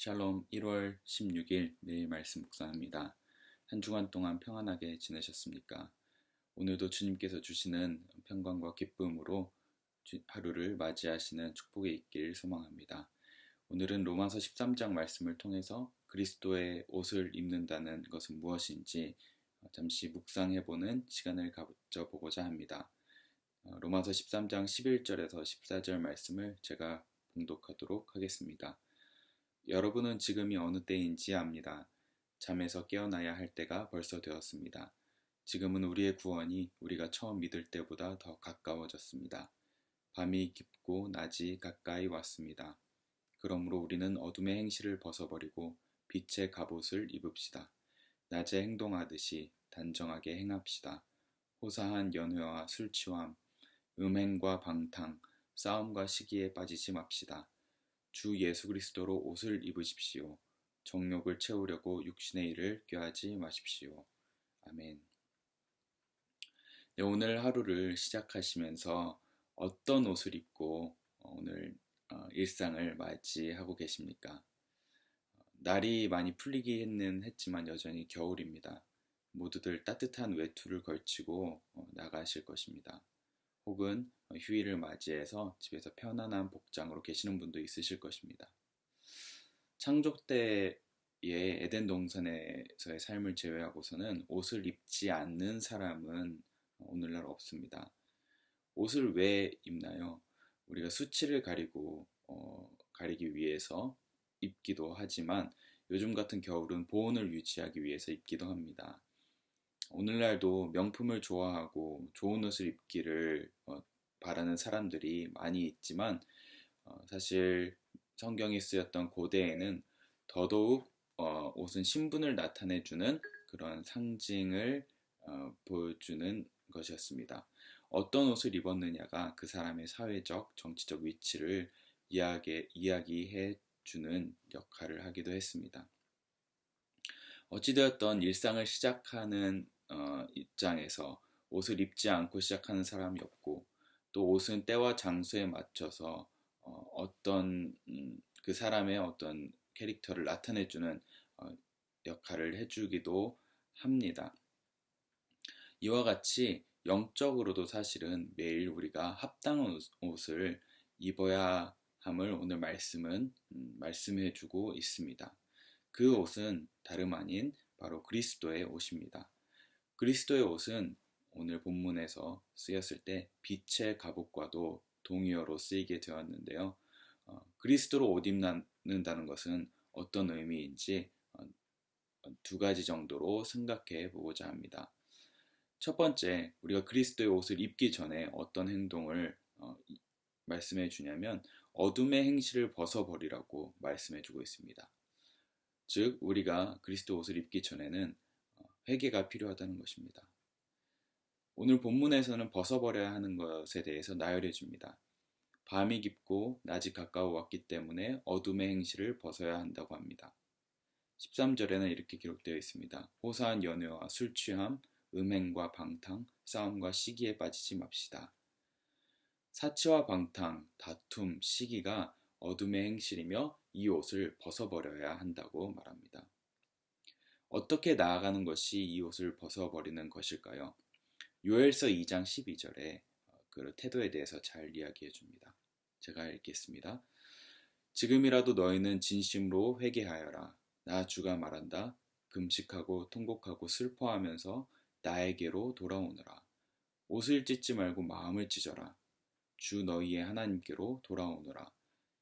샬롬 1월 16일 매일 말씀 묵상합니다. 한 주간 동안 평안하게 지내셨습니까? 오늘도 주님께서 주시는 평강과 기쁨으로 하루를 맞이하시는 축복이 있길 소망합니다. 오늘은 로마서 13장 말씀을 통해서 그리스도의 옷을 입는다는 것은 무엇인지 잠시 묵상해보는 시간을 가져보고자 합니다. 로마서 13장 11절에서 14절 말씀을 제가 봉독하도록 하겠습니다. 여러분은 지금이 어느 때인지 압니다. 잠에서 깨어나야 할 때가 벌써 되었습니다. 지금은 우리의 구원이 우리가 처음 믿을 때보다 더 가까워졌습니다. 밤이 깊고 낮이 가까이 왔습니다. 그러므로 우리는 어둠의 행실을 벗어버리고 빛의 갑옷을 입읍시다. 낮에 행동하듯이 단정하게 행합시다. 호사한 연회와 술 취함, 음행과 방탕, 싸움과 시기에 빠지지 맙시다. 주 예수 그리스도로 옷을 입으십시오. 정욕을 채우려고 육신의 일을 꾀하지 마십시오. 아멘. 네, 오늘 하루를 시작하시면서 어떤 옷을 입고 오늘 일상을 맞이하고 계십니까? 날이 많이 풀리기는 했지만 여전히 겨울입니다. 모두들 따뜻한 외투를 걸치고 나가실 것입니다. 혹은 휴일을 맞이해서 집에서 편안한 복장으로 계시는 분도 있으실 것입니다. 창조 때의 에덴 동산에서의 삶을 제외하고서는 옷을 입지 않는 사람은 오늘날 없습니다. 옷을 왜 입나요? 우리가 수치를 가리기 위해서 입기도 하지만 요즘 같은 겨울은 보온을 유지하기 위해서 입기도 합니다. 오늘날도 명품을 좋아하고 좋은 옷을 입기를 바라는 사람들이 많이 있지만 사실 성경이 쓰였던 고대에는 더더욱 옷은 신분을 나타내주는 그런 상징을 보여주는 것이었습니다. 어떤 옷을 입었느냐가 그 사람의 사회적, 정치적 위치를 이야기해 주는 역할을 하기도 했습니다. 어찌되었던 일상을 시작하는 입장에서 옷을 입지 않고 시작하는 사람이 없고, 또 옷은 때와 장소에 맞춰서 어떤 그 사람의 어떤 캐릭터를 나타내주는 역할을 해주기도 합니다. 이와 같이 영적으로도 사실은 매일 우리가 합당한 옷을 입어야 함을 오늘 말씀은 말씀해주고 있습니다. 그 옷은 다름 아닌 바로 그리스도의 옷입니다. 그리스도의 옷은 오늘 본문에서 쓰였을 때 빛의 갑옷과도 동의어로 쓰이게 되었는데요. 그리스도로 옷 입는다는 것은 어떤 의미인지 두 가지 정도로 생각해 보고자 합니다. 첫 번째, 우리가 그리스도의 옷을 입기 전에 어떤 행동을 말씀해 주냐면 어둠의 행실을 벗어버리라고 말씀해 주고 있습니다. 즉, 우리가 그리스도 옷을 입기 전에는 회개가 필요하다는 것입니다. 오늘 본문에서는 벗어버려야 하는 것에 대해서 나열해 줍니다. 밤이 깊고 낮이 가까워 왔기 때문에 어둠의 행실을 벗어야 한다고 합니다. 13절에는 이렇게 기록되어 있습니다. 호사한 연회와 술 취함, 음행과 방탕, 싸움과 시기에 빠지지 맙시다. 사치와 방탕, 다툼, 시기가 어둠의 행실이며 이 옷을 벗어버려야 한다고 말합니다. 어떻게 나아가는 것이 이 옷을 벗어버리는 것일까요? 요엘서 2장 12절에 그 태도에 대해서 잘 이야기해 줍니다. 제가 읽겠습니다. 지금이라도 너희는 진심으로 회개하여라. 나 주가 말한다. 금식하고 통곡하고 슬퍼하면서 나에게로 돌아오너라. 옷을 찢지 말고 마음을 찢어라. 주 너희의 하나님께로 돌아오너라.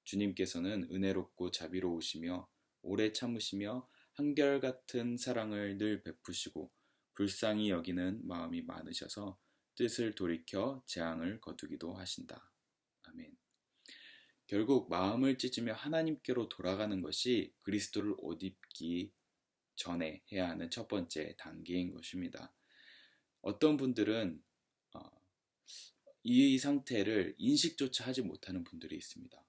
주님께서는 은혜롭고 자비로우시며 오래 참으시며 한결같은 사랑을 늘 베푸시고 불쌍히 여기는 마음이 많으셔서 뜻을 돌이켜 재앙을 거두기도 하신다. 아멘. 결국 마음을 찢으며 하나님께로 돌아가는 것이 그리스도를 옷 입기 전에 해야 하는 첫 번째 단계인 것입니다. 어떤 분들은 이 상태를 인식조차 하지 못하는 분들이 있습니다.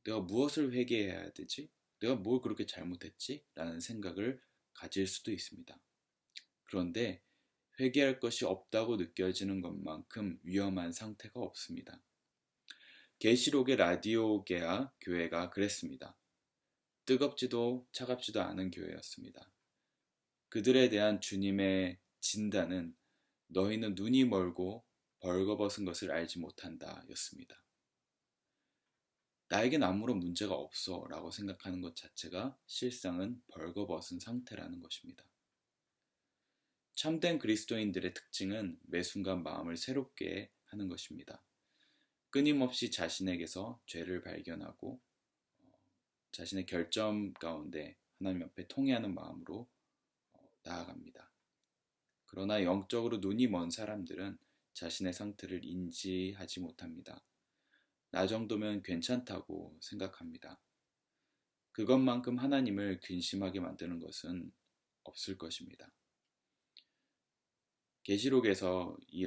내가 무엇을 회개해야 되지? 내가 뭘 그렇게 잘못했지? 라는 생각을 가질 수도 있습니다. 그런데 회개할 것이 없다고 느껴지는 것만큼 위험한 상태가 없습니다. 계시록의 라디오게아 교회가 그랬습니다. 뜨겁지도 차갑지도 않은 교회였습니다. 그들에 대한 주님의 진단은 너희는 눈이 멀고 벌거벗은 것을 알지 못한다 였습니다. 나에겐 아무런 문제가 없어 라고 생각하는 것 자체가 실상은 벌거벗은 상태라는 것입니다. 참된 그리스도인들의 특징은 매 순간 마음을 새롭게 하는 것입니다. 끊임없이 자신에게서 죄를 발견하고 자신의 결점 가운데 하나님 앞에 통회하는 마음으로 나아갑니다. 그러나 영적으로 눈이 먼 사람들은 자신의 상태를 인지하지 못합니다. 나 정도면 괜찮다고 생각합니다. 그것만큼 하나님을 근심하게 만드는 것은 없을 것입니다. 계시록에서 이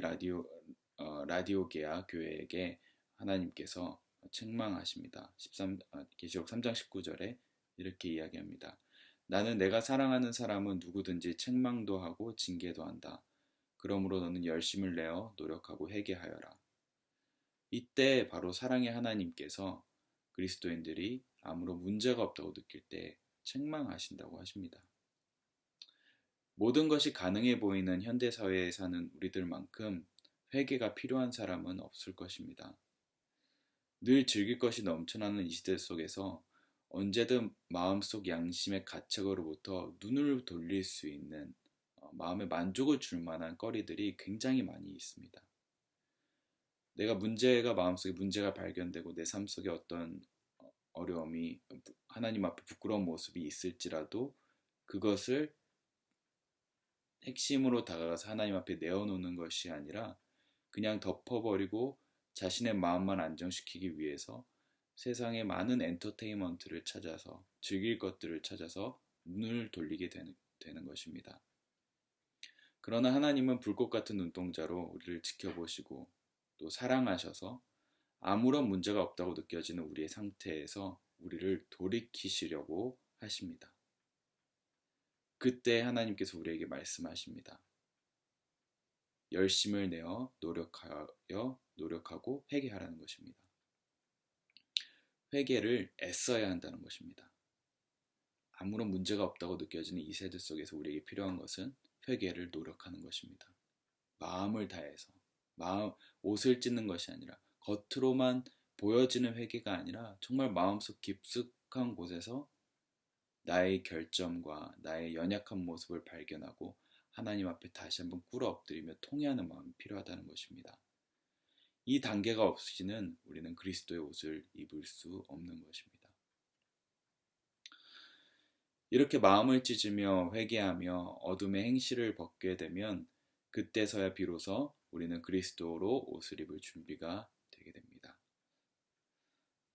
라디오게아 교회에게 하나님께서 책망하십니다. 계시록 3장 19절에 이렇게 이야기합니다. 나는 내가 사랑하는 사람은 누구든지 책망도 하고 징계도 한다. 그러므로 너는 열심을 내어 노력하고 회개하여라. 이때 바로 사랑의 하나님께서 그리스도인들이 아무런 문제가 없다고 느낄 때 책망하신다고 하십니다. 모든 것이 가능해 보이는 현대사회에 사는 우리들만큼 회개가 필요한 사람은 없을 것입니다. 늘 즐길 것이 넘쳐나는 이 시대 속에서 언제든 마음속 양심의 가책으로부터 눈을 돌릴 수 있는 마음에 만족을 줄 만한 거리들이 굉장히 많이 있습니다. 내가 마음속에 문제가 발견되고 내 삶 속에 어떤 어려움이 하나님 앞에 부끄러운 모습이 있을지라도 그것을 핵심으로 다가가서 하나님 앞에 내어놓는 것이 아니라 그냥 덮어버리고 자신의 마음만 안정시키기 위해서 세상의 많은 엔터테인먼트를 찾아서 즐길 것들을 찾아서 눈을 돌리게 되는 것입니다. 그러나 하나님은 불꽃 같은 눈동자로 우리를 지켜보시고 또 사랑하셔서 아무런 문제가 없다고 느껴지는 우리의 상태에서 우리를 돌이키시려고 하십니다. 그때 하나님께서 우리에게 말씀하십니다. 열심을 내어 노력하고 회개하라는 것입니다. 회개를 애써야 한다는 것입니다. 아무런 문제가 없다고 느껴지는 이 세대 속에서 우리에게 필요한 것은 회개를 노력하는 것입니다. 마음을 다해서 옷을 찢는 것이 아니라 겉으로만 보여지는 회개가 아니라 정말 마음속 깊숙한 곳에서 나의 결점과 나의 연약한 모습을 발견하고 하나님 앞에 다시 한번 꿇어 엎드리며 통회하는 마음이 필요하다는 것입니다. 이 단계가 없이는 우리는 그리스도의 옷을 입을 수 없는 것입니다. 이렇게 마음을 찢으며 회개하며 어둠의 행실을 벗게 되면 그때서야 비로소 우리는 그리스도로 옷을 입을 준비가 되게 됩니다.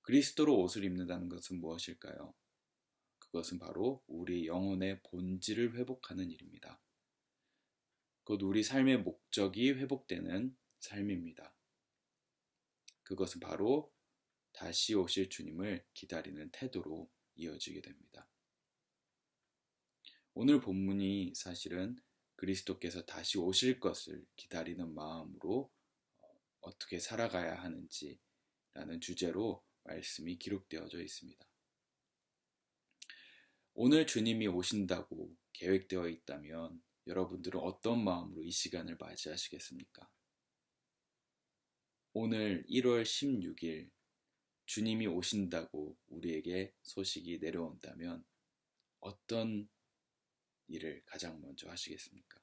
그리스도로 옷을 입는다는 것은 무엇일까요? 그것은 바로 우리 영혼의 본질을 회복하는 일입니다. 곧 우리 삶의 목적이 회복되는 삶입니다. 그것은 바로 다시 오실 주님을 기다리는 태도로 이어지게 됩니다. 오늘 본문이 사실은 그리스도께서 다시 오실 것을 기다리는 마음으로 어떻게 살아가야 하는지라는 주제로 말씀이 기록되어져 있습니다. 오늘 주님이 오신다고 계획되어 있다면 여러분들은 어떤 마음으로 이 시간을 맞이하시겠습니까? 오늘 1월 16일 주님이 오신다고 우리에게 소식이 내려온다면 어떤 일을 가장 먼저 하시겠습니까?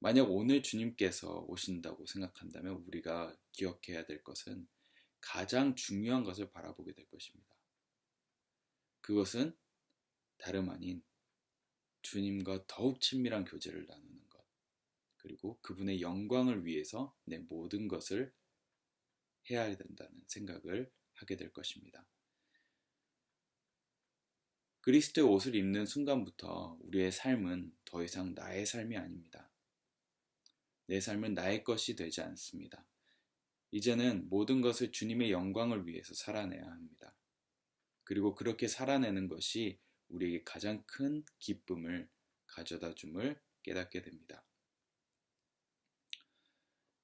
만약 오늘 주님께서 오신다고 생각한다면 우리가 기억해야 될 것은 가장 중요한 것을 바라보게 될 것입니다. 그것은 다름 아닌 주님과 더욱 친밀한 교제를 나누는 것, 그리고 그분의 영광을 위해서 내 모든 것을 해야 된다는 생각을 하게 될 것입니다. 그리스도의 옷을 입는 순간부터 우리의 삶은 더 이상 나의 삶이 아닙니다. 내 삶은 나의 것이 되지 않습니다. 이제는 모든 것을 주님의 영광을 위해서 살아내야 합니다. 그리고 그렇게 살아내는 것이 우리에게 가장 큰 기쁨을 가져다 줌을 깨닫게 됩니다.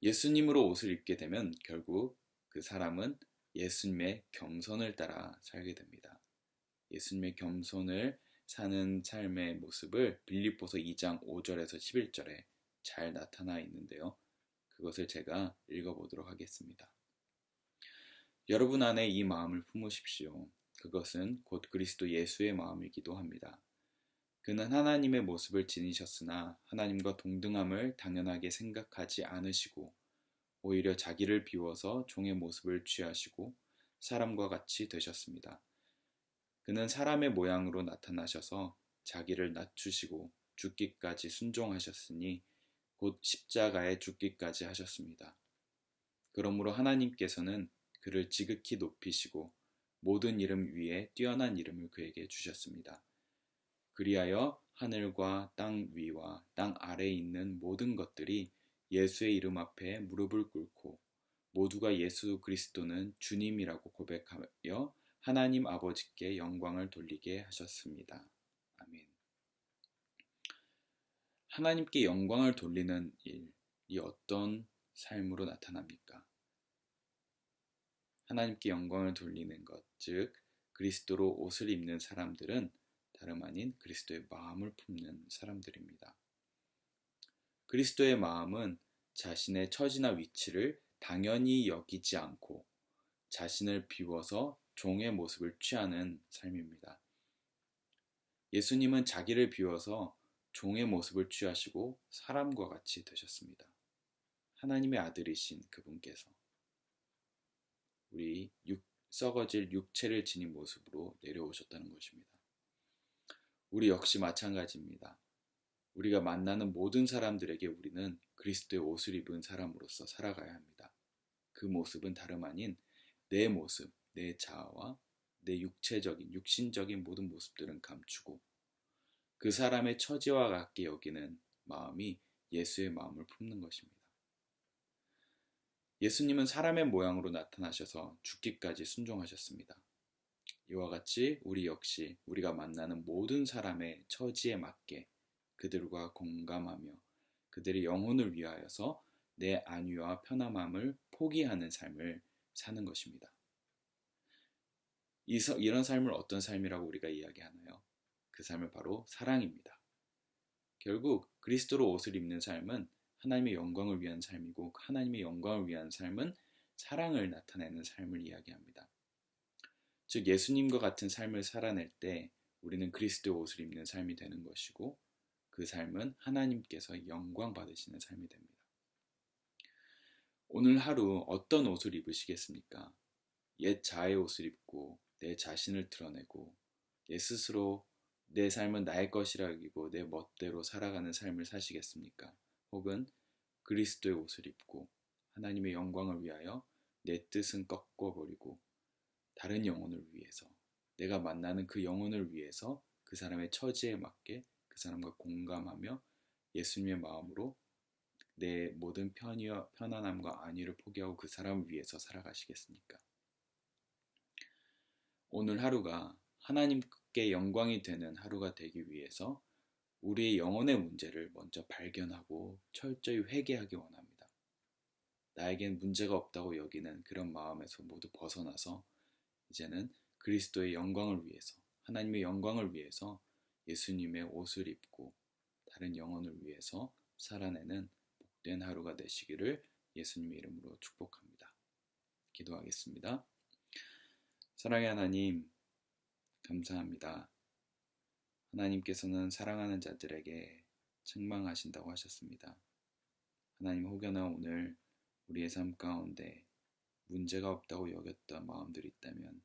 예수님으로 옷을 입게 되면 결국 그 사람은 예수님의 경선을 따라 살게 됩니다. 예수님의 겸손을 사는 삶의 모습을 빌립보서 2장 5절에서 11절에 잘 나타나 있는데요. 그것을 제가 읽어보도록 하겠습니다. 여러분 안에 이 마음을 품으십시오. 그것은 곧 그리스도 예수의 마음이기도 합니다. 그는 하나님의 모습을 지니셨으나 하나님과 동등함을 당연하게 생각하지 않으시고 오히려 자기를 비워서 종의 모습을 취하시고 사람과 같이 되셨습니다. 그는 사람의 모양으로 나타나셔서 자기를 낮추시고 죽기까지 순종하셨으니 곧 십자가에 죽기까지 하셨습니다. 그러므로 하나님께서는 그를 지극히 높이시고 모든 이름 위에 뛰어난 이름을 그에게 주셨습니다. 그리하여 하늘과 땅 위와 땅 아래에 있는 모든 것들이 예수의 이름 앞에 무릎을 꿇고 모두가 예수 그리스도는 주님이라고 고백하여 하나님 아버지께 영광을 돌리게 하셨습니다. 아멘. 하나님께 영광을 돌리는 일이 어떤 삶으로 나타납니까? 하나님께 영광을 돌리는 것, 즉 그리스도로 옷을 입는 사람들은 다름 아닌 그리스도의 마음을 품는 사람들입니다. 그리스도의 마음은 자신의 처지나 위치를 당연히 여기지 않고 자신을 비워서 종의 모습을 취하는 삶입니다. 예수님은 자기를 비워서 종의 모습을 취하시고 사람과 같이 되셨습니다. 하나님의 아들이신 그분께서 우리 썩어질 육체를 지닌 모습으로 내려오셨다는 것입니다. 우리 역시 마찬가지입니다. 우리가 만나는 모든 사람들에게 우리는 그리스도의 옷을 입은 사람으로서 살아가야 합니다. 그 모습은 다름 아닌 내 모습, 내 자아와 내 육신적인 모든 모습들은 감추고 그 사람의 처지와 같게 여기는 마음이 예수의 마음을 품는 것입니다. 예수님은 사람의 모양으로 나타나셔서 죽기까지 순종하셨습니다. 이와 같이 우리 역시 우리가 만나는 모든 사람의 처지에 맞게 그들과 공감하며 그들의 영혼을 위하여서 내 안위와 편안함을 포기하는 삶을 사는 것입니다. 이런 삶을 어떤 삶이라고 우리가 이야기하나요? 그 삶을 바로 사랑입니다. 결국 그리스도로 옷을 입는 삶은 하나님의 영광을 위한 삶이고 하나님의 영광을 위한 삶은 사랑을 나타내는 삶을 이야기합니다. 즉 예수님과 같은 삶을 살아낼 때 우리는 그리스도의 옷을 입는 삶이 되는 것이고 그 삶은 하나님께서 영광 받으시는 삶이 됩니다. 오늘 하루 어떤 옷을 입으시겠습니까? 옛 자아의 옷을 입고 내 자신을 드러내고 내 스스로 내 삶은 나의 것이라 여기고 내 멋대로 살아가는 삶을 사시겠습니까? 혹은 그리스도의 옷을 입고 하나님의 영광을 위하여 내 뜻은 꺾어버리고 다른 영혼을 위해서 내가 만나는 그 영혼을 위해서 그 사람의 처지에 맞게 그 사람과 공감하며 예수님의 마음으로 내 모든 편안함과 안위를 포기하고 그 사람을 위해서 살아가시겠습니까? 오늘 하루가 하나님께 영광이 되는 하루가 되기 위해서 우리의 영혼의 문제를 먼저 발견하고 철저히 회개하기 원합니다. 나에겐 문제가 없다고 여기는 그런 마음에서 모두 벗어나서 이제는 그리스도의 영광을 위해서 하나님의 영광을 위해서 예수님의 옷을 입고 다른 영혼을 위해서 살아내는 복된 하루가 되시기를 예수님의 이름으로 축복합니다. 기도하겠습니다. 사랑의 하나님, 감사합니다. 하나님께서는 사랑하는 자들에게 책망하신다고 하셨습니다. 하나님, 혹여나 오늘 우리의 삶 가운데 문제가 없다고 여겼던 마음들이 있다면 이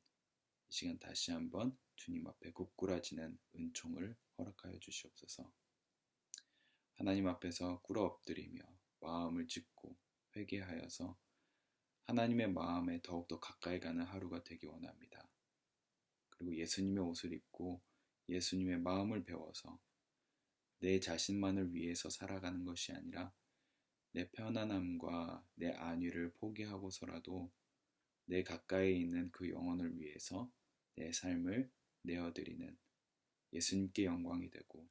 시간 다시 한번 주님 앞에 고꾸라지는 은총을 허락하여 주시옵소서. 하나님 앞에서 꿇어 엎드리며 마음을 찢고 회개하여서 하나님의 마음에 더욱더 가까이 가는 하루가 되기 원합니다. 그리고 예수님의 옷을 입고 예수님의 마음을 배워서 내 자신만을 위해서 살아가는 것이 아니라 내 편안함과 내 안위를 포기하고서라도 내 가까이 있는 그 영혼을 위해서 내 삶을 내어드리는 예수님께 영광이 되고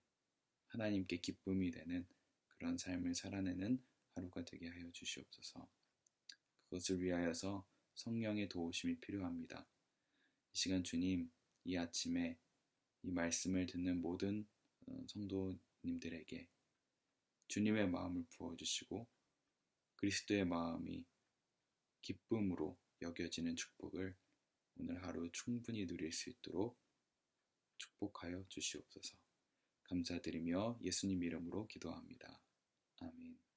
하나님께 기쁨이 되는 그런 삶을 살아내는 하루가 되게 하여 주시옵소서. 그것을 위하여서 성령의 도우심이 필요합니다. 이 시간 주님, 이 아침에 이 말씀을 듣는 모든 성도님들에게 주님의 마음을 부어주시고 그리스도의 마음이 기쁨으로 여겨지는 축복을 오늘 하루 충분히 누릴 수 있도록 축복하여 주시옵소서. 감사드리며 예수님 이름으로 기도합니다. 아멘.